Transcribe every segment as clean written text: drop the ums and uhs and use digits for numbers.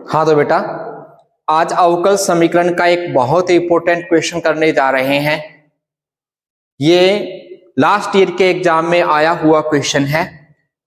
हाँ तो बेटा आज अवकल समीकरण का एक बहुत ही इंपॉर्टेंट क्वेश्चन करने जा रहे हैं। ये लास्ट ईयर के एग्जाम में आया हुआ क्वेश्चन है।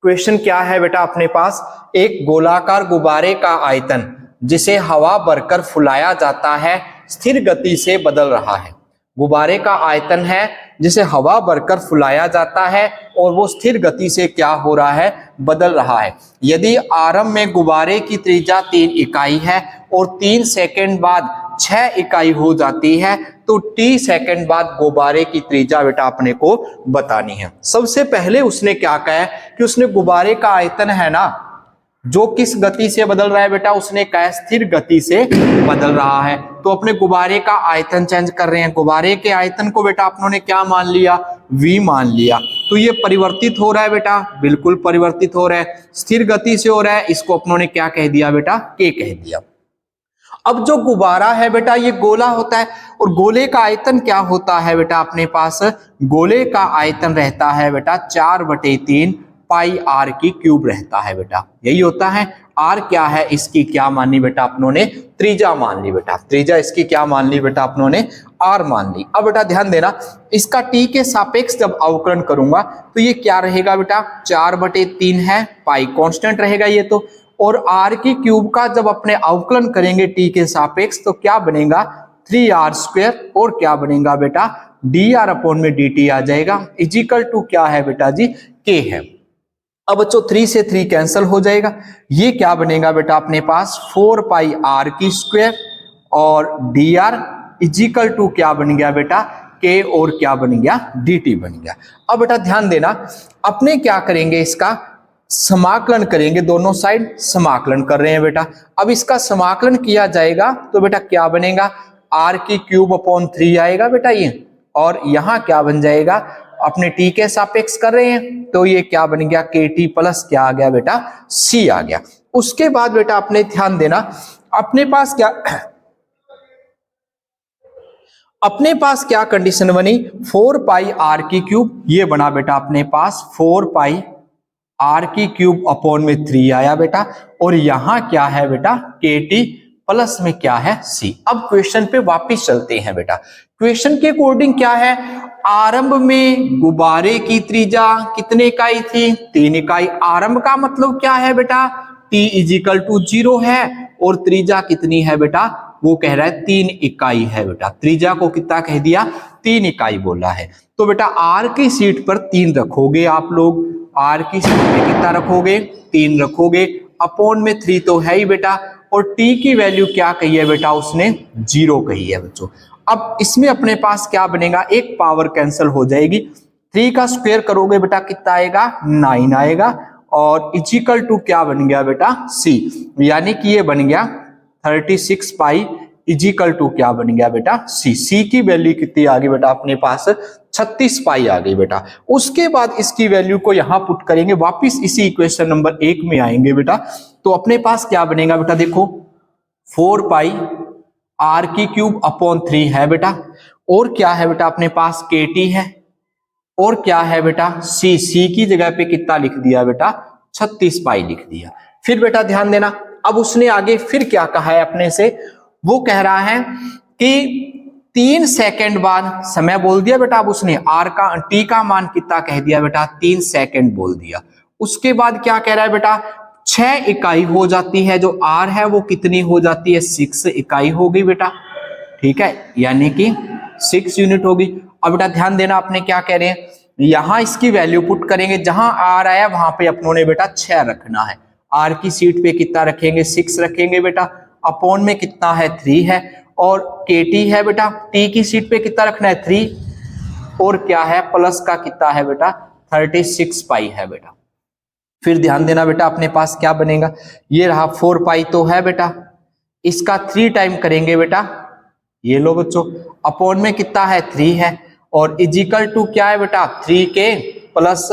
क्वेश्चन क्या है बेटा, अपने पास एक गोलाकार गुब्बारे का आयतन जिसे हवा भरकर फुलाया जाता है स्थिर गति से बदल रहा है। गुब्बारे का आयतन है जिसे हवा भरकर फुलाया जाता है और वो स्थिर गति से क्या हो रहा है, बदल रहा है। यदि आरंभ में गुब्बारे की त्रिज्या 3 इकाई है और 3 सेकंड बाद 6 इकाई हो जाती है तो t सेकंड बाद गुब्बारे की त्रिज्या बेटा अपने को बतानी है। सबसे पहले उसने क्या कहा है कि उसने गुब्बारे का आयतन है ना जो किस गति से बदल रहा है बेटा, उसने कहा स्थिर गति से बदल रहा है। तो अपने गुब्बारे का आयतन चेंज कर रहे हैं। गुब्बारे के आयतन को बेटा अपनों ने क्या मान लिया, v मान लिया। तो ये परिवर्तित हो रहा है बेटा, बिल्कुल परिवर्तित हो रहा है, स्थिर गति से हो रहा है। इसको अपनों ने क्या कह दिया बेटा, k कह दिया। अब जो गुब्बारा है बेटा ये गोला होता है और गोले का आयतन क्या होता है बेटा, अपने पास गोले का आयतन रहता है बेटा 4/3 पाई आर की क्यूब रहता है बेटा, यही होता है। आर क्या है, इसकी क्या मानी बेटा अपनों ने, त्रिज्या मान ली बेटा। त्रिज्या इसकी क्या मान ली बेटा अपनों ने, आर मान ली। अब बेटा ध्यान देना, इसका टी के सापेक्ष जब अवकलन करूंगा तो ये क्या रहेगा बेटा, 4/3 है, पाई कांस्टेंट रहेगा ये तो, और आर की क्यूब का जब अपने अवकलन करेंगे टी के सापेक्ष तो क्या बनेगा 3r², और क्या बनेगा बेटा dr/dt आ जाएगा, इजिकल टू क्या है बेटा जी, k है। अब बच्चों 3 से 3 कैंसिल हो जाएगा, ये क्या बनेगा बेटा अपने पास 4πr² और dr इजिकल टू क्या बन गया बेटा k, और क्या बन गया dt बन गया। अब बेटा ध्यान देना, अपने क्या करेंगे, इसका समाकलन करेंगे, दोनों साइड समाकलन कर रहे हैं बेटा। अब इसका समाकलन किया जाएगा तो बेटा क्या बनेगा, r³ आएगा बेटा ये, और यहां क्या बन जाएगा, अपने t के सापेक्ष कर रहे हैं तो ये क्या बन गया kt प्लस क्या आ गया बेटा c आ गया। उसके बाद बेटा अपने ध्यान देना, अपने पास क्या कंडीशन बनी, 4πr³, ये बना बेटा अपने पास 4πr³ आया बेटा, और यहां क्या है बेटा kt प्लस में क्या है c। अब क्वेश्चन पे वापस चलते हैं बेटा। क्वेश्चन के अकॉर्डिंग क्या है, आरंभ में गुब्बारे की त्रिज्या कितने इकाई थी, 3 इकाई। आरंभ का मतलब क्या है बेटा, t इजिकल टू 0 है, और त्रिज्या कितनी है बेटा, वो कह रहा है 3 इकाई है बेटा। त्रिज्या को कितना कह दिया, 3 इकाई बोला है। तो बेटा r की सीट पर 3 रखोगे आप लोग, r की सीट पे कितना रखोगे, 3 रखोगे, अपॉन में 3 तो है ही बेटा, और t की वैल्यू क्या कही है बेटा, उसने 0 कही है बच्चों। अब इसमें अपने पास क्या बनेगा, एक पावर कैंसिल हो जाएगी, 3 का स्क्वायर करोगे बेटा कितना आएगा, 9 आएगा, और इजिकल टू क्या बन गया बेटा c, यानी कि ये बन गया 36 पाई इजिकल टू क्या बन गया बेटा c। c की वैल्यू कितनी आ गई बेटा अपने पास, 36 पाई आ गई बेटा। उसके बाद इसकी वैल्यू को यहां पुट करेंगे, वापिस इसी इक्वेशन नंबर 1 में आएंगे बेटा, तो अपने पास क्या बनेगा बेटा, देखो 4πr³ है बेटा, और क्या है बेटा अपने पास kt है, और क्या है बेटा c। c की जगह पे कितना लिख दिया बेटा, 36 पाई लिख दिया। फिर बेटा ध्यान देना, अब उसने आगे फिर क्या कहा है अपने से, वो कह रहा है कि 3 सेकंड बाद समय बोल दिया बेटा। अब उसने t का मान कितना कह दिया बेटा, 3 सेकंड बोल दिया। उसके बाद क्या कह रहा है बेटा, 6 इकाई हो जाती है, जो r है वो कितनी हो जाती है, 6 इकाई हो गई बेटा, ठीक है, यानी कि 6 यूनिट होगी। अब बेटा ध्यान देना, अपने क्या कह रहे हैं, यहां इसकी वैल्यू पुट करेंगे, जहां r आया वहां पे अपनों ने बेटा 6 रखना है। r की सीट पे कितना रखेंगे, 6 रखेंगे बेटा, अपॉन में कितना है 3 है, और kt है बेटा, t की सीट पे कितना रखना है 3, और क्या है प्लस का कितना है बेटा 36 पाई है बेटा। फिर ध्यान देना बेटा, अपने पास क्या बनेगा, ये रहा 4 पाई तो है बेटा, इसका 3 टाइम करेंगे बेटा, ये लो बच्चों, अपॉन में कितना है 3 है, और इजिकल टू क्या है बेटा 3k प्लस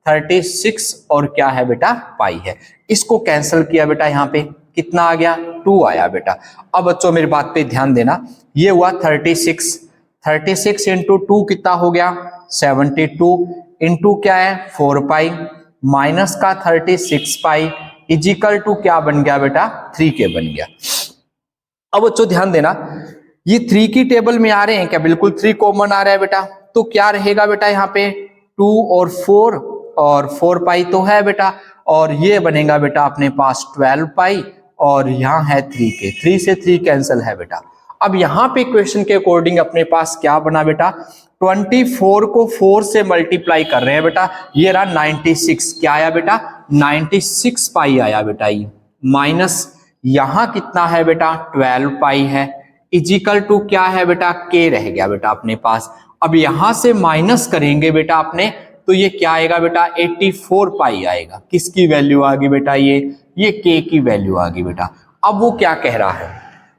36, और क्या है बेटा पाई है। इसको कैंसिल किया बेटा, यहाँ पे कितना आ गया 2 आया बेटा। अब बच्चों मेरी बात पे ध्यान देना, ये हुआ 36 इंटू 2 कितना हो गया 72, इंटू क्या है 4 पाई, माइनस का 36 पाई, इजिकल टू क्या बन गया बेटा 3k बन गया। अब बच्चों ध्यान देना, ये 3 की टेबल में आ रहे हैं क्या, बिल्कुल 3 कॉमन आ रहा है बेटा, तो क्या रहेगा बेटा यहाँ पे 2 और 4 पाई तो है बेटा, और ये बनेगा बेटा अपने पास 12 पाई, और यहाँ है 3k, 3 से 3 कैंसिल है बेटा। अब यहाँ पे क्वेश्चन के अकॉर्डिंग अपने पास क्या बना बेटा, 24 को 4 से मल्टीप्लाई कर रहे हैं बेटा, ये रहा 96, क्या आया बेटा 96 पाई आया बेटा, ये माइनस यहां कितना है बेटा 12 पाई है, इजिकल टू क्या है बेटा k रह गया बेटा अपने पास। अब यहां से माइनस करेंगे बेटा अपने, तो ये क्या आएगा बेटा 84 पाई आएगा, किसकी वैल्यू आ गई बेटा, ये k की वैल्यू आ गई बेटा। अब वो क्या कह रहा है,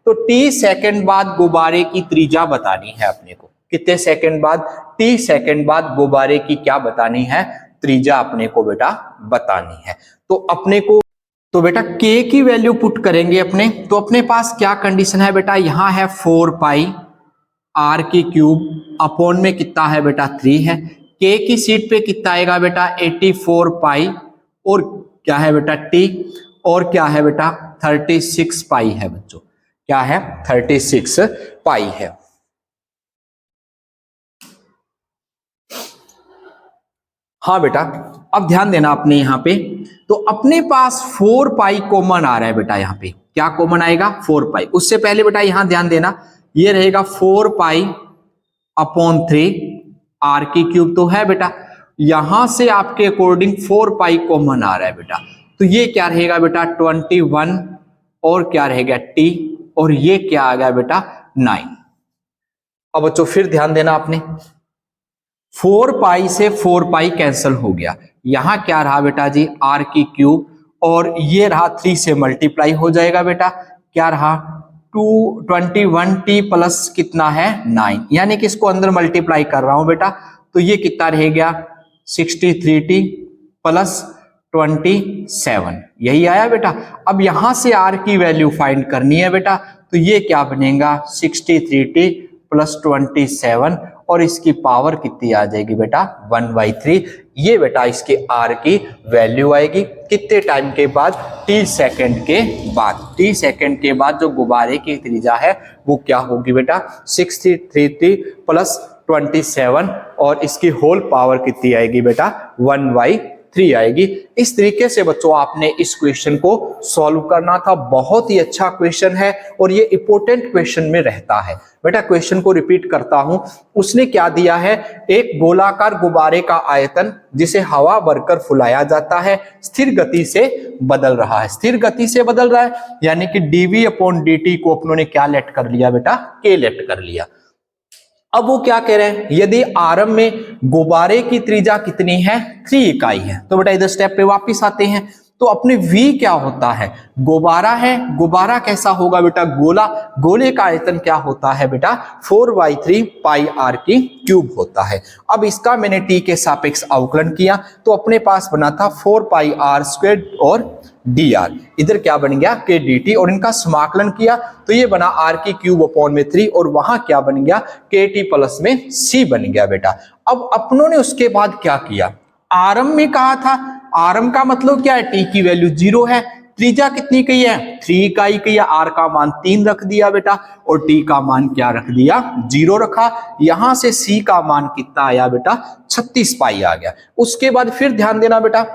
तो t सेकंड बाद गुब्बारे की त्रिज्या बतानी है अपने को, कितने सेकंड बाद, t सेकंड बाद गुब्बारे की क्या बतानी है, त्रिज्या अपने को बेटा बतानी है। तो अपने को तो बेटा k की वैल्यू पुट करेंगे अपने, तो अपने पास क्या कंडीशन है बेटा, यहां है 4 पाई r की क्यूब अपॉन में कितना है बेटा 3 है, k की सीट पे कितना आएगा बेटा 84 पाई, और क्या है बेटा t, और क्या है बेटा 36 पाई है बच्चों, क्या है 36 पाई है। हाँ बेटा, अब ध्यान देना अपने यहाँ पे, तो अपने पास 4 पाई कॉमन आ रहा है बेटा, यहाँ पे क्या कॉमन आएगा 4 पाई। उससे पहले बेटा यहाँ ध्यान देना, ये रहेगा 4 पाई अपॉन 3 r की क्यूब तो है बेटा, यहां से आपके अकॉर्डिंग 4 पाई कॉमन आ रहा है बेटा, तो ये क्या रहेगा बेटा 21, और क्या रहेगा t, और ये क्या आ गया बेटा 9। अब बच्चों फिर ध्यान देना आपने, 4 पाई से 4 पाई कैंसिल हो गया, यहां क्या रहा बेटा जी r की क्यूब, और ये रहा 3 से मल्टीप्लाई हो जाएगा बेटा, क्या रहा 21t प्लस कितना है 9, यानी कि इसको अंदर मल्टीप्लाई कर रहा हूं बेटा, तो ये कितना रह गया 63t प्लस 27, यही आया बेटा। अब यहां से r की वैल्यू फाइंड करनी है बेटा, तो ये क्या बनेगा 63t प्लस 27, और इसकी पावर कितनी आ जाएगी बेटा 1/3, ये बेटा इसके r की वैल्यू आएगी कितने टाइम के बाद, t सेकंड के बाद। t सेकंड के बाद जो गुब्बारे की त्रिज्या है वो क्या होगी बेटा 63t प्लस 27, और इसकी होल पावर कितनी आएगी बेटा 1/3 आएगी। इस तरीके से बच्चों आपने इस क्वेश्चन को सॉल्व करना था, बहुत ही अच्छा क्वेश्चन है और ये इंपॉर्टेंट क्वेश्चन में रहता है बेटा। क्वेश्चन को रिपीट करता हूं, उसने क्या दिया है, एक गोलाकार गुब्बारे का आयतन जिसे हवा भरकर फुलाया जाता है स्थिर गति से बदल रहा है, स्थिर गति से बदल रहा है, यानी कि dv/dt को अपनों ने क्या लेट कर लिया बेटा k लेट कर लिया। अब वो क्या कह रहे हैं, यदि आरंभ में गुब्बारे की त्रिज्या कितनी है 3 इकाई है, तो बेटा इधर स्टेप पे वापस आते हैं, तो अपने v क्या होता है, गुब्बारा है, गुब्बारा कैसा होगा बेटा गोला, गोले का आयतन क्या होता है बेटा 4/3 पाई r की क्यूब होता है। अब इसका मैंने t के सापेक्ष अवकलन किया तो अपने पास बना था 4 पाई r स्क्वायर और dr, इधर क्या बन गया k dt, और इनका समाकलन किया तो ये बना r की क्यूब अपॉन में 3, और वहां क्या बन गया kt प्लस में c बन गया बेटा। अब अपनों ने उसके बाद क्या किया, आरंभ में कहा था, आरंभ का मतलब क्या है, t की वैल्यू 0 है, त्रिज्या कितनी कही है 3 इकाई कही है, r का मान 3 रख दिया बेटा, और t का मान क्या रख दिया 0 रखा, यहां से c का मान कितना आया बेटा 36 पाई आ गया। उसके बाद फिर ध्यान देना बेटा,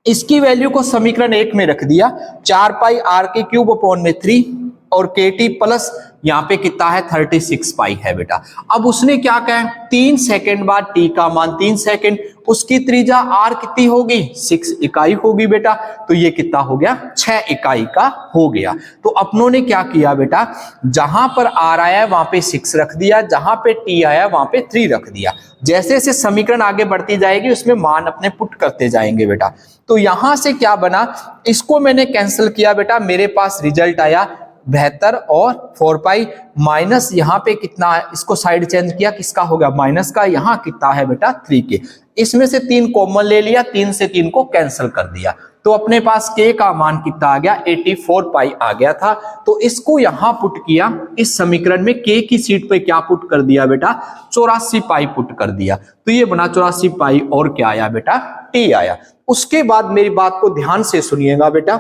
इसकी वैल्यू को समीकरण 1 में रख दिया, 4 पाई r के क्यूब अपॉन में 3, और kt प्लस यहाँ पे कितना है 36 पाई है बेटा। अब उसने क्या कहा, 3 सेकंड बाद t का मान 3 सेकंड, उसकी त्रिज्या r कितनी होगी 6 इकाई होगी बेटा, तो ये कितना हो गया 6 इकाई का हो गया। तो अपनों ने क्या किया बेटा, जहां पर r आया वहां पे 6 रख दिया, जहां पे t आया वहां पे 3 रख दिया, जैसे जैसे समीकरण आगे बढ़ती जाएगी उसमें मान अपने पुट करते जाएंगे बेटा। तो यहां से क्या बना, इसको मैंने कैंसिल किया बेटा, मेरे पास रिजल्ट आया 72 और 4 पाई माइनस यहाँ पे कितना है, इसको साइड चेंज किया, किसका हो गया माइनस का, यहाँ कितना है बेटा 3 के, इसमें से 3 कॉमन ले लिया, 3 से 3 को कैंसिल कर दिया, तो अपने पास k का मान कितना आ गया 84 पाई आ गया था। तो इसको यहां पुट किया, इस समीकरण में k की सीट पे क्या पुट कर दिया बेटा 84 पाई पुट कर दिया, तो ये बना 84 पाई और क्या आया बेटा t आया। उसके बाद मेरी बात को ध्यान से सुनिएगा बेटा,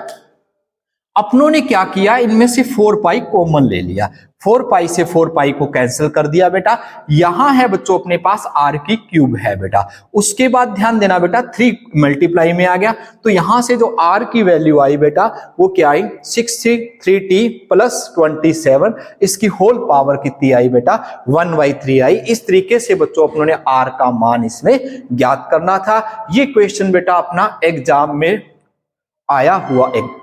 अपनों ने क्या किया, इनमें से 4 पाई कॉमन ले लिया, 4 पाई से 4 पाई को कैंसिल कर दिया बेटा। यहां है बच्चों अपने पास r की क्यूब है बेटा। उसके बाद ध्यान देना बेटा 3 मल्टीप्लाई में आ गया, तो यहां से जो r की वैल्यू आई बेटा वो क्या आई 63t प्लस 27, इसकी होल पावर कितनी आई बेटा 1/3 आई। इस तरीके से बच्चों अपनों ने r का मान इसमें ज्ञात करना था। ये क्वेश्चन बेटा अपना एग्जाम में आया हुआ एक